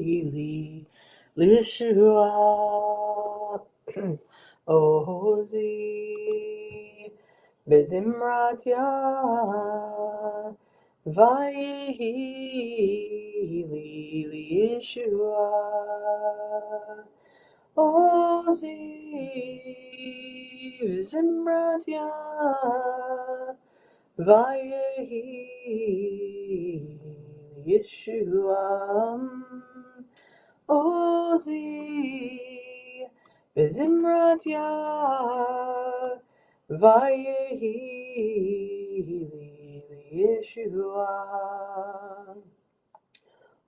li Lishua Ozi Bezimratya Vayhi li Lishua Ozi Bezimratya Vayhi Yeshua Ozi Bezimratya Vayhi Yeshua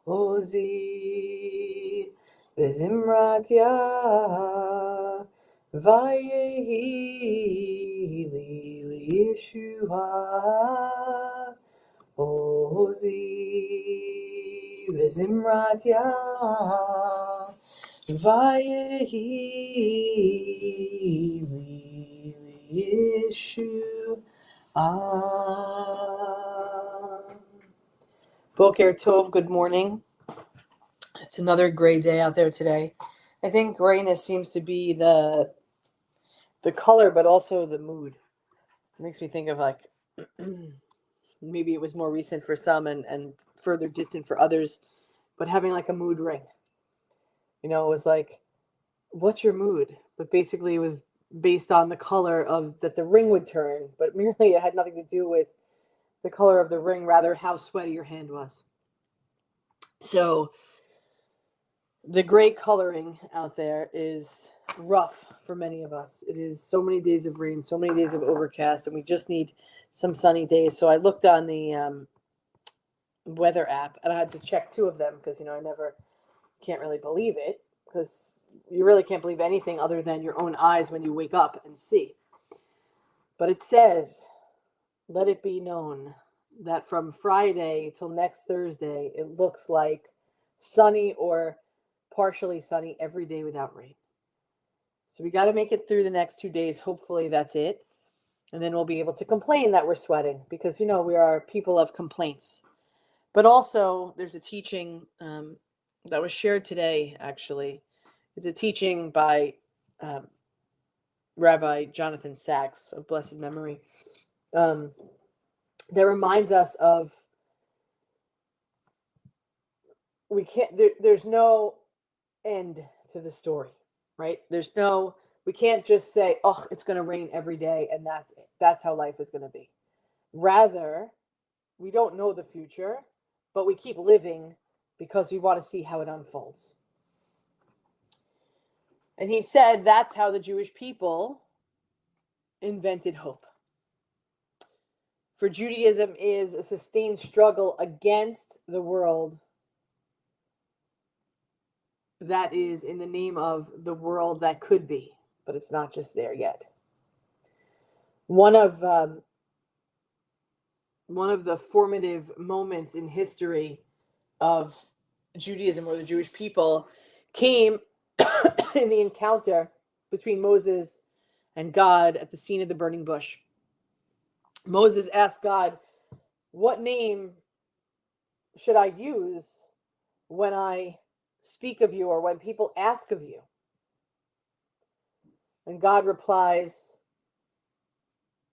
Ozi Bezimratya Vayhi Yeshua Ozi Bezimratya Vayhi Yeshua. Boker Tov, good morning. It's another gray day out there today. I think grayness seems to be the color, but also the mood. It makes me think of like maybe it was more recent for some and further distant for others, but having like a mood ring. It was like, what's your mood? But basically it was based on the color of that the ring would turn, but merely it had nothing to do with the color of the ring, rather how sweaty your hand was. So the gray coloring out there is rough for many of us. It is so many days of rain, so many days of overcast, and we just need some sunny days. So I looked on the weather app, and I had to check two of them because, I can't really believe it, because you really can't believe anything other than your own eyes when you wake up and see. But it says, let it be known that from Friday till next Thursday, it looks like sunny or partially sunny every day without rain. So we got to make it through the next 2 days. Hopefully that's it. And then we'll be able to complain that we're sweating because, we are people of complaints. But also there's a teaching that was shared today, actually. It's a teaching by Rabbi Jonathan Sachs of blessed memory that reminds us of there's no end to the story, right? We can't just say, oh, it's going to rain every day and that's it. That's how life is going to be. Rather, we don't know the future, but we keep living because we want to see how it unfolds. And he said that's how the Jewish people invented hope. For Judaism is a sustained struggle against the world that is in the name of the world that could be, but it's not just there yet. One of the formative moments in history of Judaism or the Jewish people came in the encounter between Moses and God at the scene of the burning bush. Moses asked God, what name should I use when I speak of you or when people ask of you? And God replies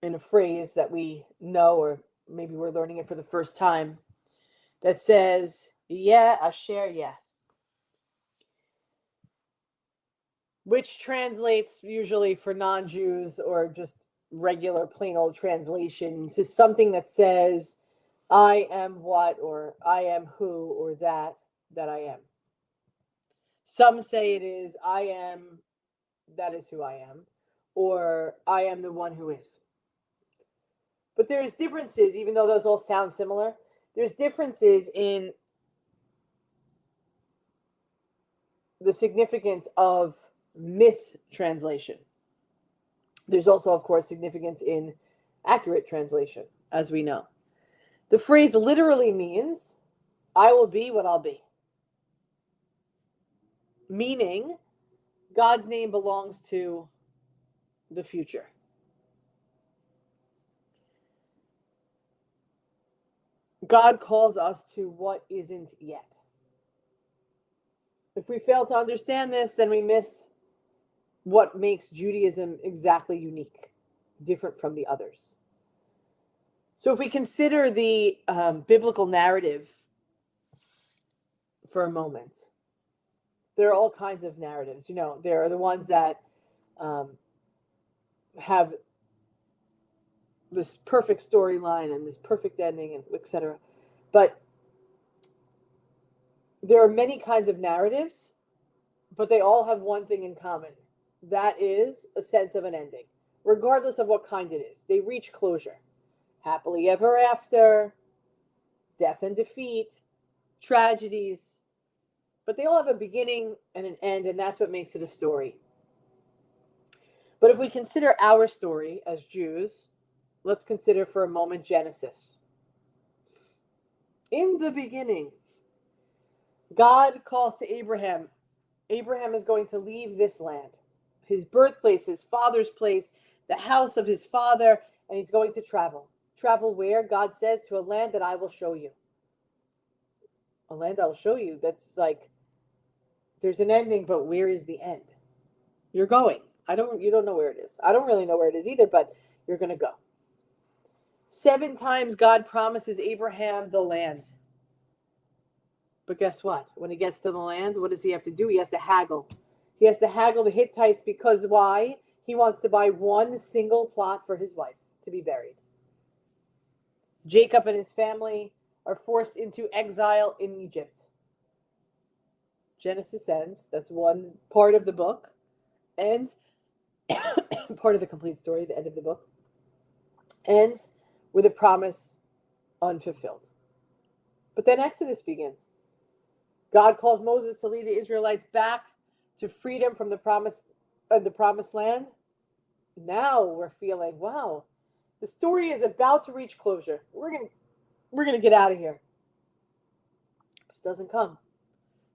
in a phrase that we know, or maybe we're learning it for the first time, that says, Yeh Asher Yeh, which translates usually for non-Jews or just regular plain old translation to something that says, I am what, or I am who, or that I am. Some say it is, I am, that is who I am, or I am the one who is. But there's differences, even though those all sound similar, there's differences in the significance of mistranslation. There's also, of course, significance in accurate translation, as we know. The phrase literally means, I will be what I'll be. Meaning, God's name belongs to the future. God calls us to what isn't yet. If we fail to understand this, then we miss what makes Judaism exactly unique, different from the others. So if we consider the biblical narrative for a moment, there are all kinds of narratives. There are the ones that have this perfect storyline and this perfect ending, and etc. But there are many kinds of narratives, but they all have one thing in common. That is a sense of an ending, regardless of what kind it is. They reach closure. Happily ever after, death and defeat, tragedies, but they all have a beginning and an end, and that's what makes it a story. But if we consider our story as Jews, let's consider for a moment Genesis. In the beginning, God calls to Abraham. Abraham is going to leave this land, his birthplace, his father's place, the house of his father, and he's going to travel. Travel where? God says, to a land that I will show you. A land I will show you. That's like, there's an ending, but where is the end? You're going. You don't know where it is. I don't really know where it is either, but you're going to go. 7 times God promises Abraham the land. But guess what? When he gets to the land, what does he have to do? He has to haggle. He has to haggle the Hittites because why? He wants to buy one single plot for his wife to be buried. Jacob and his family are forced into exile in Egypt. Genesis ends. That's one part of the book. Ends. Part of the complete story, the end of the book. Ends with a promise unfulfilled. But then Exodus begins. God calls Moses to lead the Israelites back to freedom from the promised land. Now we're feeling, wow, the story is about to reach closure. We're gonna get out of here. But it doesn't come.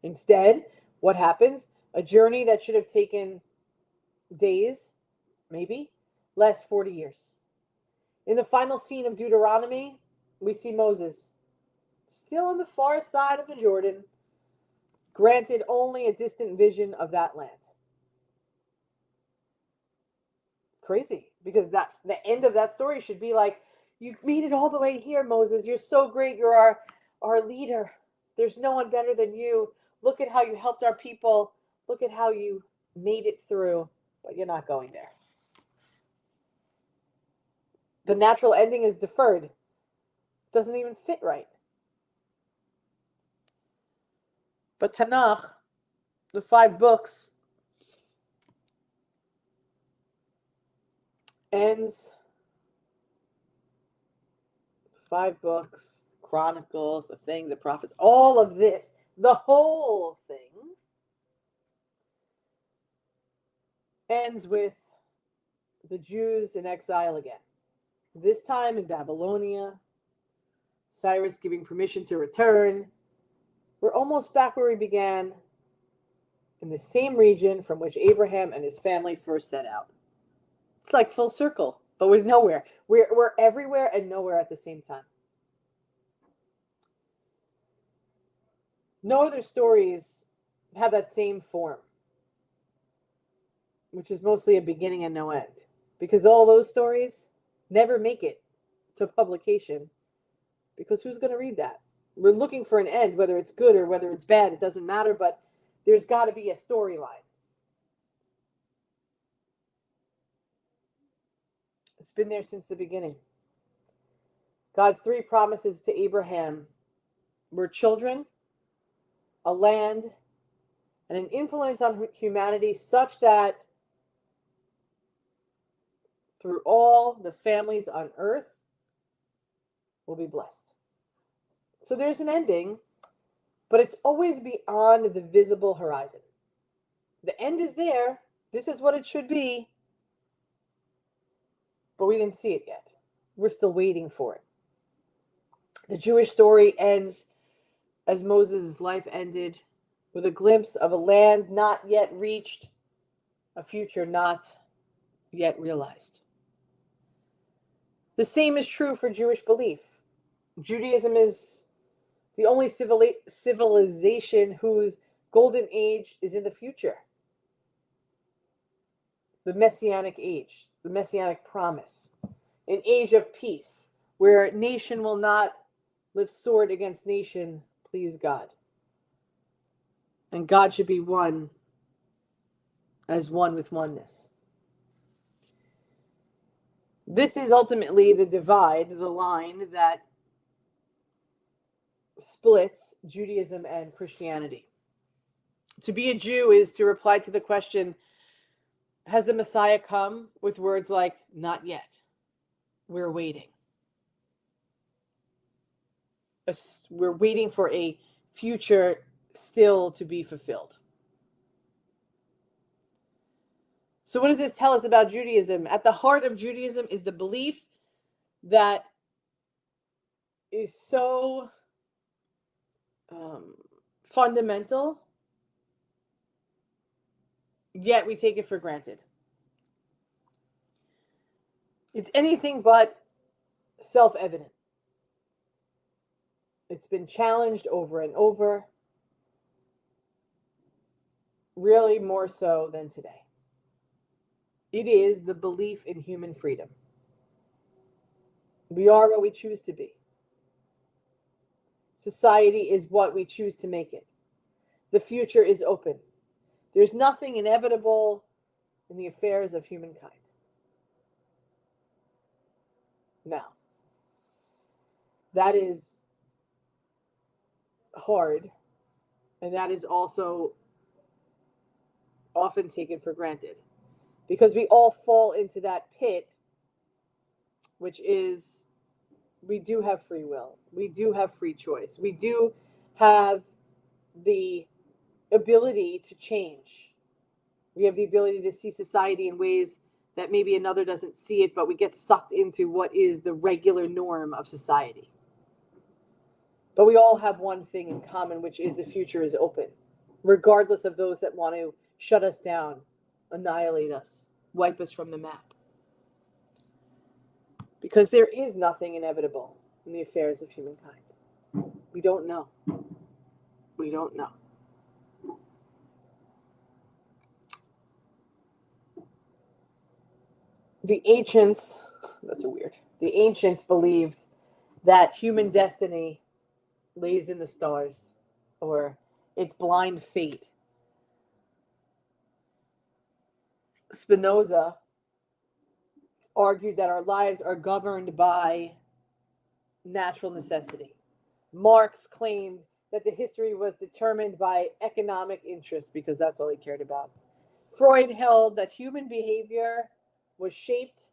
Instead, what happens? A journey that should have taken days, maybe, less 40 years. In the final scene of Deuteronomy, we see Moses still on the far side of the Jordan, granted only a distant vision of that land. Crazy, because the end of that story should be like, you made it all the way here, Moses. You're so great. You're our leader. There's no one better than you. Look at how you helped our people. Look at how you made it through. But you're not going there. The natural ending is deferred. Doesn't even fit right. But Tanakh, the 5 books, ends. 5 books, Chronicles, the thing, the prophets, all of this, the whole thing ends with the Jews in exile again. This time in Babylonia, Cyrus giving permission to return. We're almost back where we began, in the same region from which Abraham and his family first set out. It's like full circle, but we're nowhere. We're everywhere and nowhere at the same time. No other stories have that same form, which is mostly a beginning and no end, because all those stories never make it to publication, because who's going to read that? We're looking for an end, whether it's good or whether it's bad, it doesn't matter, but there's got to be a storyline. It's been there since the beginning. God's 3 promises to Abraham were children, a land, and an influence on humanity such that through all the families on earth will be blessed. So there's an ending, but it's always beyond the visible horizon. The end is there. This is what it should be. But we didn't see it yet. We're still waiting for it. The Jewish story ends as Moses' life ended, with a glimpse of a land not yet reached, a future not yet realized. The same is true for Jewish belief. Judaism is the only civilization whose golden age is in the future. The messianic age, the messianic promise, an age of peace where nation will not lift sword against nation, please God. And God should be one as one with oneness. This is ultimately the divide, the line that splits Judaism and Christianity. To be a Jew is to reply to the question, has the Messiah come? With words like, not yet. We're waiting. We're waiting for a future still to be fulfilled. So what does this tell us about Judaism? At the heart of Judaism is the belief that is so fundamental, yet we take it for granted. It's anything but self-evident. It's been challenged over and over, really more so than today. It is the belief in human freedom. We are what we choose to be. Society is what we choose to make it. The future is open. There's nothing inevitable in the affairs of humankind. Now, that is hard, and that is also often taken for granted, because we all fall into that pit, which is we do have free will. We do have free choice. We do have the ability to change. We have the ability to see society in ways that maybe another doesn't see it, but we get sucked into what is the regular norm of society. But we all have one thing in common, which is the future is open, regardless of those that want to shut us down, annihilate us, wipe us from the map. Because there is nothing inevitable in the affairs of humankind. We don't know. We don't know. The ancients believed that human destiny lays in the stars, or it's blind fate. Spinoza argued that our lives are governed by natural necessity. Marx claimed that the history was determined by economic interest because that's all he cared about. Freud held that human behavior was shaped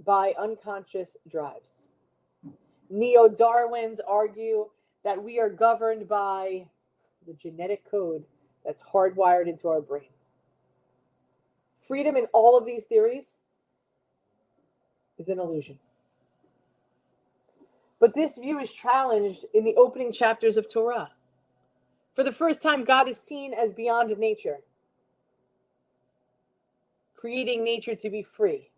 by unconscious drives. Neo-Darwins argue that we are governed by the genetic code that's hardwired into our brain. Freedom in all of these theories is an illusion. But this view is challenged in the opening chapters of Torah. For the first time, God is seen as beyond nature, creating nature to be free,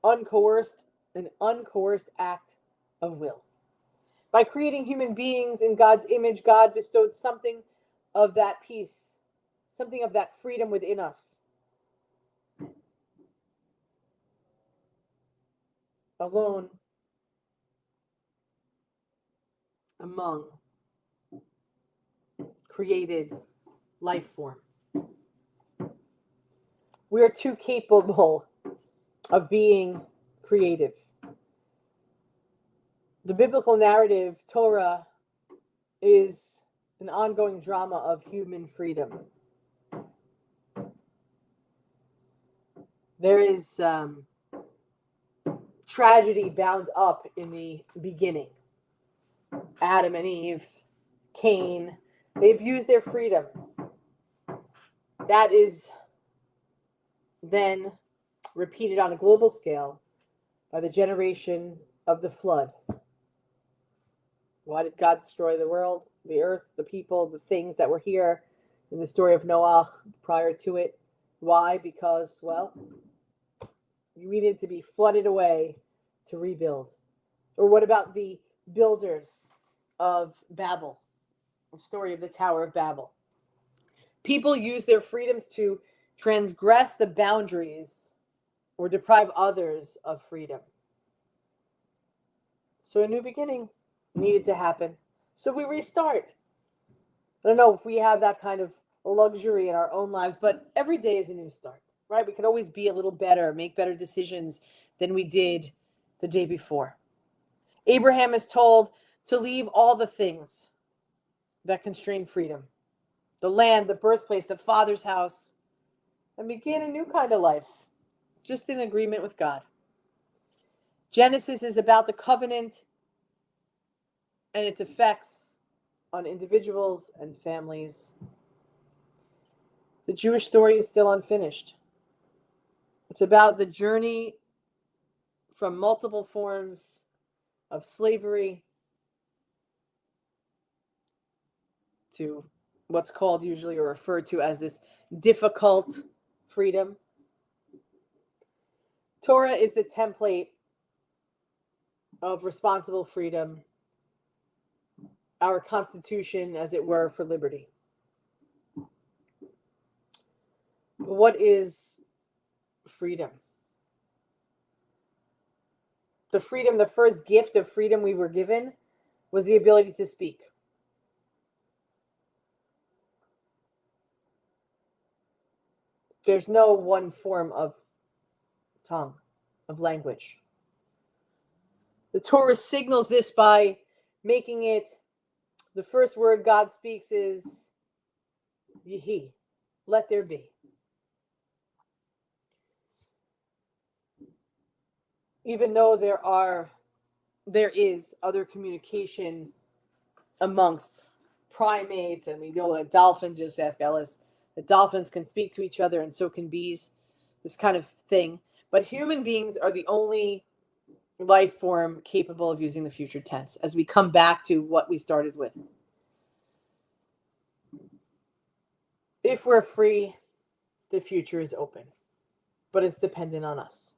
uncoerced, an uncoerced act of will. By creating human beings in God's image, God bestowed something of that peace, something of that freedom within us. Alone among created life form. We are too capable of being creative. The biblical narrative, Torah, is an ongoing drama of human freedom. There is tragedy bound up in the beginning. Adam and Eve, Cain, they abused their freedom. That is then repeated on a global scale by the generation of the flood. Why did God destroy the world, the earth, the people, the things that were here in the story of Noah prior to it? Why? Because, well, we needed to be flooded away to rebuild. Or what about the builders of Babel? The story of the Tower of Babel. People use their freedoms to transgress the boundaries or deprive others of freedom. So a new beginning needed to happen. So we restart. I don't know if we have that kind of luxury in our own lives, but every day is a new start, right? We can always be a little better, make better decisions than we did the day before. Abraham is told to leave all the things that constrain freedom, the land, the birthplace, the father's house, and begin a new kind of life, just in agreement with God. Genesis is about the covenant and its effects on individuals and families. The Jewish story is still unfinished. It's about the journey from multiple forms of slavery to what's called usually or referred to as this difficult freedom. Torah is the template of responsible freedom, our constitution, as it were, for liberty. But what is freedom? The freedom, the first gift of freedom we were given was the ability to speak. There's no one form of tongue, of language. The Torah signals this by making it, the first word God speaks is Yehi, let there be. Even though there is other communication amongst primates, and we know that dolphins, just ask Ellis, that dolphins can speak to each other and so can bees, this kind of thing. But human beings are the only life form capable of using the future tense as we come back to what we started with. If we're free, the future is open, but it's dependent on us.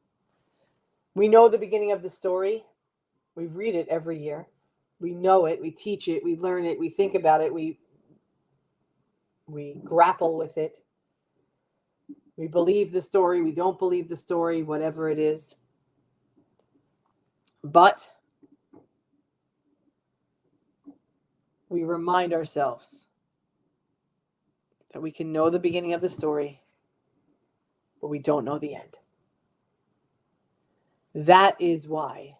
We know the beginning of the story. We read it every year. We know it. We teach it. We learn it. We think about it. We grapple with it. We believe the story. We don't believe the story, whatever it is. But we remind ourselves that we can know the beginning of the story, but we don't know the end. That is why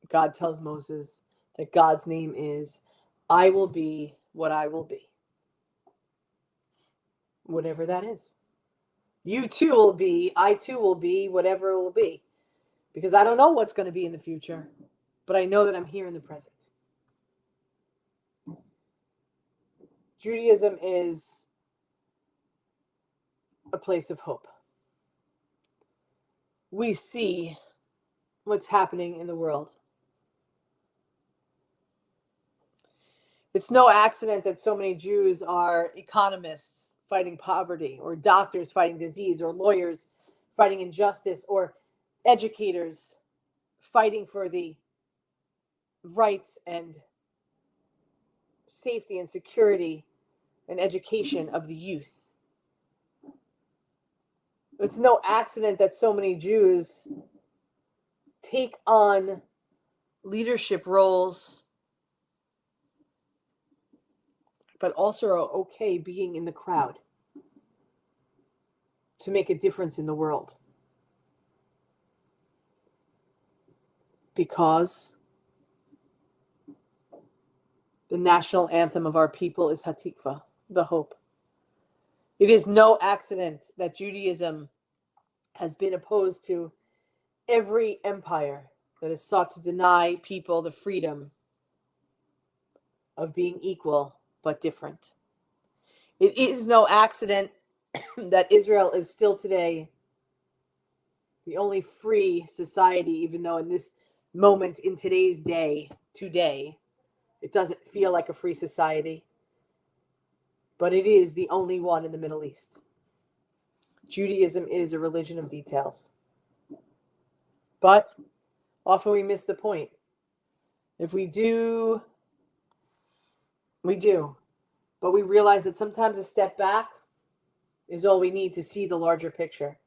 God tells Moses that God's name is, I will be what I will be. Whatever that is. You too will be, I too will be, whatever it will be. Because I don't know what's going to be in the future, but I know that I'm here in the present. Judaism is a place of hope. We see what's happening in the world. It's no accident that so many Jews are economists fighting poverty, or doctors fighting disease, or lawyers fighting injustice, or educators fighting for the rights and safety and security and education of the youth. It's no accident that so many Jews take on leadership roles, but also are okay being in the crowd to make a difference in the world. Because the national anthem of our people is Hatikva, the hope. It is no accident that Judaism has been opposed to every empire that has sought to deny people the freedom of being equal but different. It is no accident that Israel is still today the only free society, even though in this moment, in today's day, today, it doesn't feel like a free society. But it is the only one in the Middle East. Judaism is a religion of details. But often we miss the point. If we do, we do. But we realize that sometimes a step back is all we need to see the larger picture.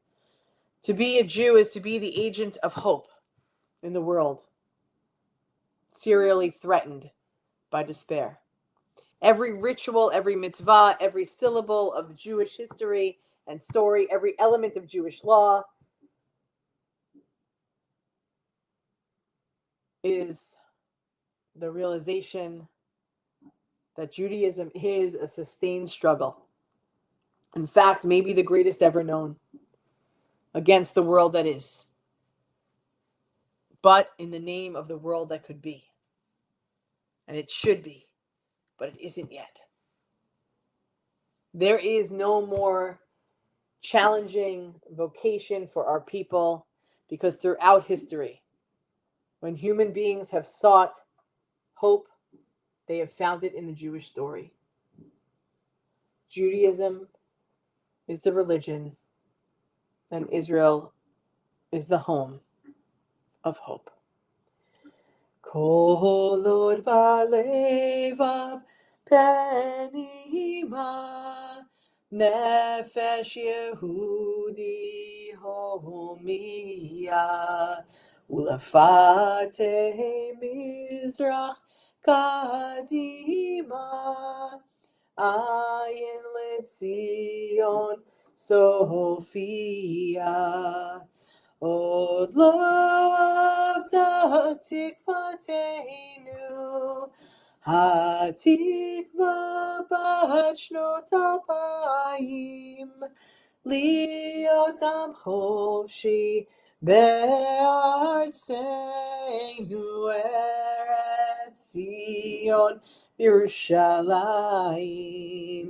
To be a Jew is to be the agent of hope in the world, serially threatened by despair. Every ritual, every mitzvah, every syllable of Jewish history and story, every element of Jewish law is the realization that Judaism is a sustained struggle. In fact, maybe the greatest ever known against the world that is, but in the name of the world that could be. And it should be, but it isn't yet. There is no more challenging vocation for our people because throughout history, when human beings have sought hope, they have found it in the Jewish story. Judaism is the religion, and Israel is the home of hope. Kol od balevav penima nefesh Yehudi homiya ulafate mizrach kadima ayin letzion Sophia. Od lovta tikvateinu, hatikva bat shnot alpayim, liotam chofshi be'artzeinu eretz Zion Yerushalayim,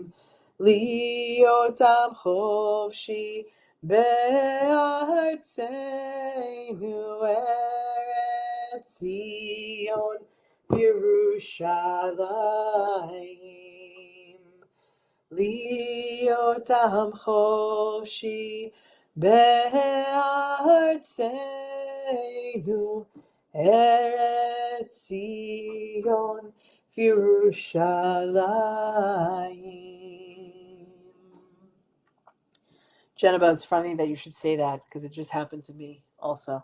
liotam chofshi Be'artzeinu eretz Zion Yerushalayim, liotam chofshi be'artzeinu eretz Zion Yerushalayim. Jennifer, it's funny that you should say that because it just happened to me also.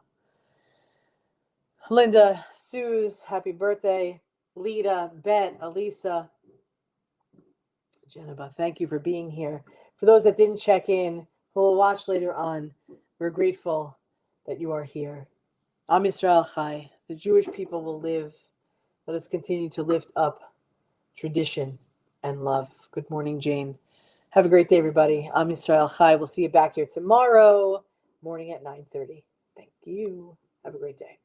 Linda, Suze, happy birthday. Lita, Bet, Elisa. Jennifer, thank you for being here. For those that didn't check in, who will watch later on, we're grateful that you are here. Am Yisrael Chai. The Jewish people will live. Let us continue to lift up tradition and love. Good morning, Jane. Have a great day, everybody. Am Yisrael Chai. We'll see you back here tomorrow morning at 9:30. Thank you. Have a great day.